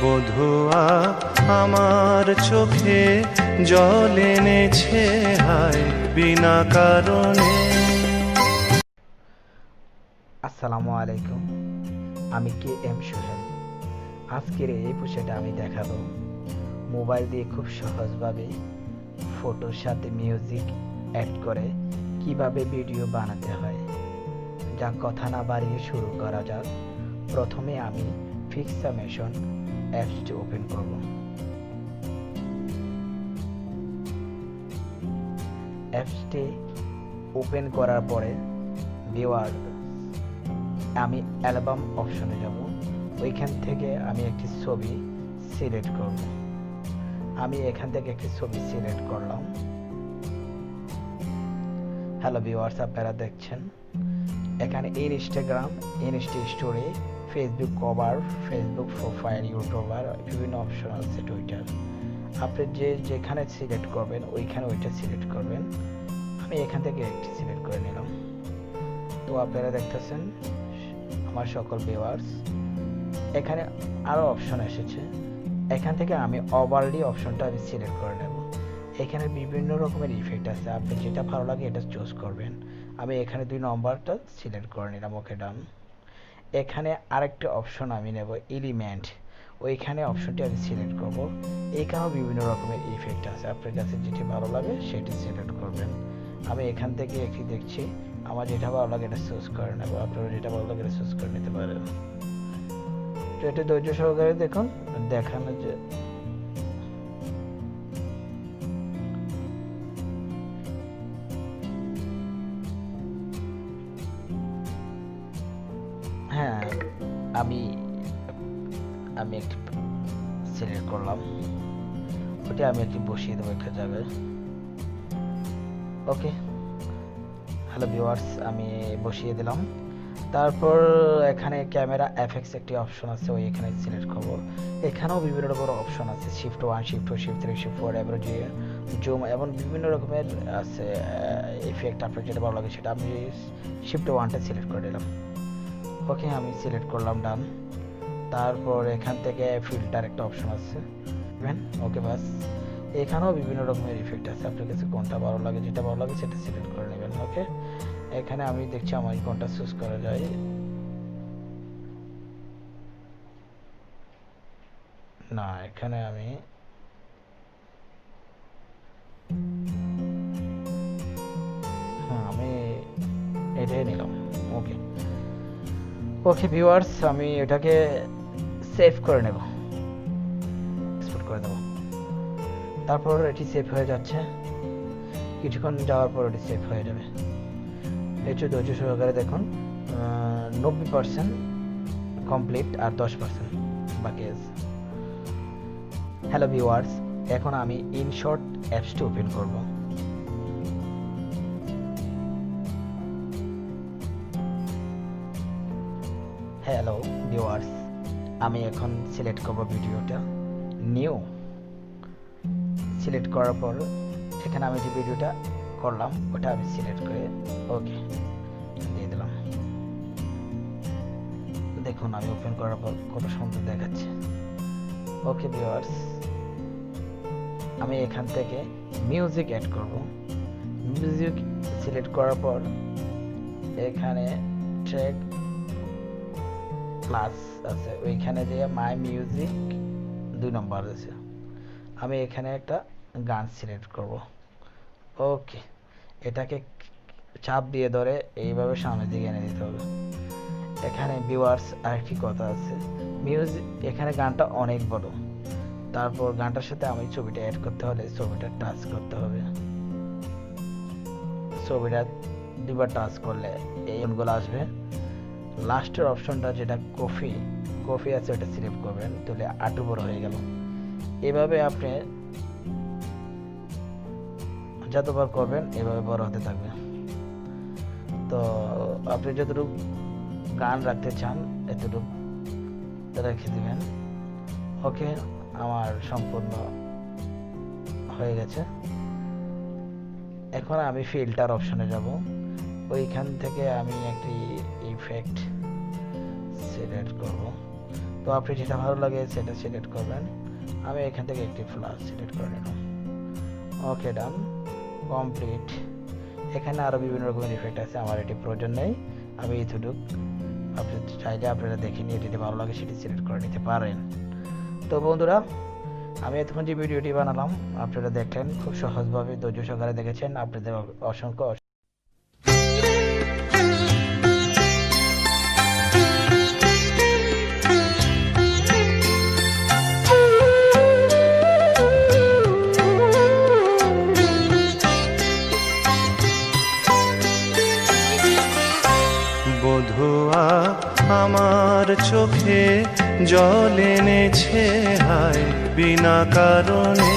বধুয়া আমার চোখে জল এনেছে হায় বিনা কারণে। আসসালামু আলাইকুম, আমি কে এম সোহেল। আজকের এই পোস্টে আমি দেখাবো মোবাইল দিয়ে খুব সহজভাবে ফটোর সাথে মিউজিক অ্যাড করে কিভাবে ভিডিও বানাতে হয়। যা কথা না বাড়িয়ে শুরু করা যাক। প্রথমে আমি Pixamotion অ্যাপসটি ওপেন করব। অ্যাপসটি ওপেন করার পরে ভিউয়ার আমি অ্যালবাম অপশনে যাব। ওইখান থেকে আমি একটি ছবি সিলেক্ট করব। আমি এখান থেকে একটি ছবি সিলেক্ট করলাম। হ্যালো ভিউয়ার্স, আপনারা দেখছেন এখানে Instagram, Insta story, Facebook cover, Facebook profile, YouTuber বিভিন্ন অপশন আছে, টুইটার। আপনি যেখানে সিলেক্ট করবেন ওইখানে ওইটা সিলেক্ট করবেন। আমি এখান থেকে একটি সিলেক্ট করে নিলাম। তো আপনারা দেখতেছেন আমার সকল ভিউয়ার্স, এখানে আরও অপশন এসেছে। এখান থেকে আমি ওভারলি অপশনটা আমি সিলেক্ট করে নেব। এখানে বিভিন্ন রকমের ইফেক্ট আছে, আপনি যেটা ভালো লাগে এটা চুজ করবেন। আমি এখানে 2 নম্বরটা সিলেক্ট করে নিলাম, ওকে ডান। এখানে আরেকটা অপশন আমি নেব এলিমেন্ট, ওইখানে অপশনটি আমি সিলেক্ট করব। এইখানেও বিভিন্ন রকমের ইফেক্ট আছে, আপনার কাছে যেটি ভালো লাগে সেটি সিলেক্ট করবেন। আমি এখান থেকে একটি দেখছি, আমার যেটা ভালো লাগে এটা চুজ করে নেব। আপনারা যেটা ভালো লাগে এটা চুজ করে নিতে পারেন। তো এটা ধৈর্য সহকারে দেখুন, দেখানো যে হ্যাঁ, আমি একটি সিলেক্ট করলাম, ওটা আমি একটি বসিয়ে দেবো একটা জায়গায়। ওকে, হ্যালো ভিউয়ার্স, আমি বসিয়ে দিলাম। তারপর এখানে ক্যামেরা এফএক্স একটি অপশন আছে, ওই এখানে সিলেক্ট করব। এখানেও বিভিন্ন রকমের অপশন আছে, শিফট 1, শিফট 2, শিফট 3, শিফট 4, এবার যে জুম এবং বিভিন্ন রকমের আছে ইফেক্ট। আপনার যেটা ভালো লাগে সেটা আমি শিফট 1টা সিলেক্ট করে দিলাম। ওকে, আমি সিলেক্ট করলাম, ডান। তারপর এখান থেকে ফিল্টার একটা অপশন আছে, ওকে বাস। এখানেও বিভিন্ন রকমের ইফেক্ট আছে, আপনার কাছে কোনটা ভালো লাগে, যেটা ভালো লাগে সেটা সিলেক্ট করে নেবেন। ওকে, এখানে আমি দেখছি আমার কোনটা চুজ করা যায়। না, এখানে আমি আমি এটাই নিলাম। ওকে ওকে ভিউয়ার্স, আমি এটাকে সেভ করে নেব, এক্সপোর্ট করে দেব। তারপর এটি সেভ হয়ে যাচ্ছে, কিছুক্ষণ যাওয়ার পর এটি সেভ হয়ে যাবে। একটু ধৈর্য সহকারে দেখুন। 90% কমপ্লিট আর 10% বাকি আছে। হ্যালো ভিউয়ার্স, এখন আমি ইনশট অ্যাপসটি ওপেন করব। হ্যালো ভিউয়ার্স, আমি এখন সিলেক্ট করব ভিডিওটা, নিউ সিলেক্ট করার পর এখানে আমি যে ভিডিওটা করলাম ওটা আমি সিলেক্ট করে ওকে দিয়ে দিলাম। দেখুন আমি ওপেন করার পর কত সুন্দর দেখাচ্ছে। ওকে ভিউয়ার্স, আমি এখান থেকে মিউজিক অ্যাড করব। মিউজিক সিলেক্ট করার পর এখানে ট্র্যাক প্লাস আছে, ওইখানে যে মাই মিউজিক 2 নম্বর আছে। আমি এখানে একটা গান সিলেক্ট করব। ওকে, এটাকে চাপ দিয়ে ধরে এইভাবে সামনের দিকে এনে দিতে হবে। এখানে ভিউয়ার্স আরেকটি কথা আছে, মিউজিক এখানে গানটা অনেক বড়। তারপর গানটার সাথে আমি ছবিটা অ্যাড করতে হলে ছবিটা টাচ করতে হবে। ছবিটা 2বার টাচ করলে এই অনগুলো আসবে। লাস্টের অপশনটা যেটা কফি আছে ওটা সিলেক্ট করবেন, তাহলে আটু বড় হয়ে গেল। এভাবে আপনি যতবার করবেন এভাবে বড় হতে থাকবে। তো আপনি যতটুকু গান রাখতে চান এতটুকু রেখে দিবেন। ওকে, আমার সম্পূর্ণ হয়ে গেছে। এখন আমি ফিল্টার অপশনে যাব। ওইখান থেকে আমি একটি ইফেক্ট সিলেক্ট করব। তো আপনি যেটা ভালো লাগে সেটা সিলেক্ট করবেন। আমি এখান থেকে একটি ফ্লাশ সিলেক্ট করে নিলাম। ওকে, ডান, কমপ্লিট। এখানে আরও বিভিন্ন রকমের ইফেক্ট আছে, আমার এটি প্রয়োজন নেই, আমি এতটুক। আপনি চাইলে আপনারা দেখে নিয়ে যেটি ভালো লাগে সেটি সিলেক্ট করে নিতে পারেন। তো বন্ধুরা, আমি এতক্ষণ যে ভিডিওটি বানালাম আপনারা দেখলেন, খুব সহজভাবে ধৈর্য সহকারে দেখেছেন, আপনাদের অসংখ্য বধুয়া আমার চোখে জল এনেছে হায় বিনা কারণে।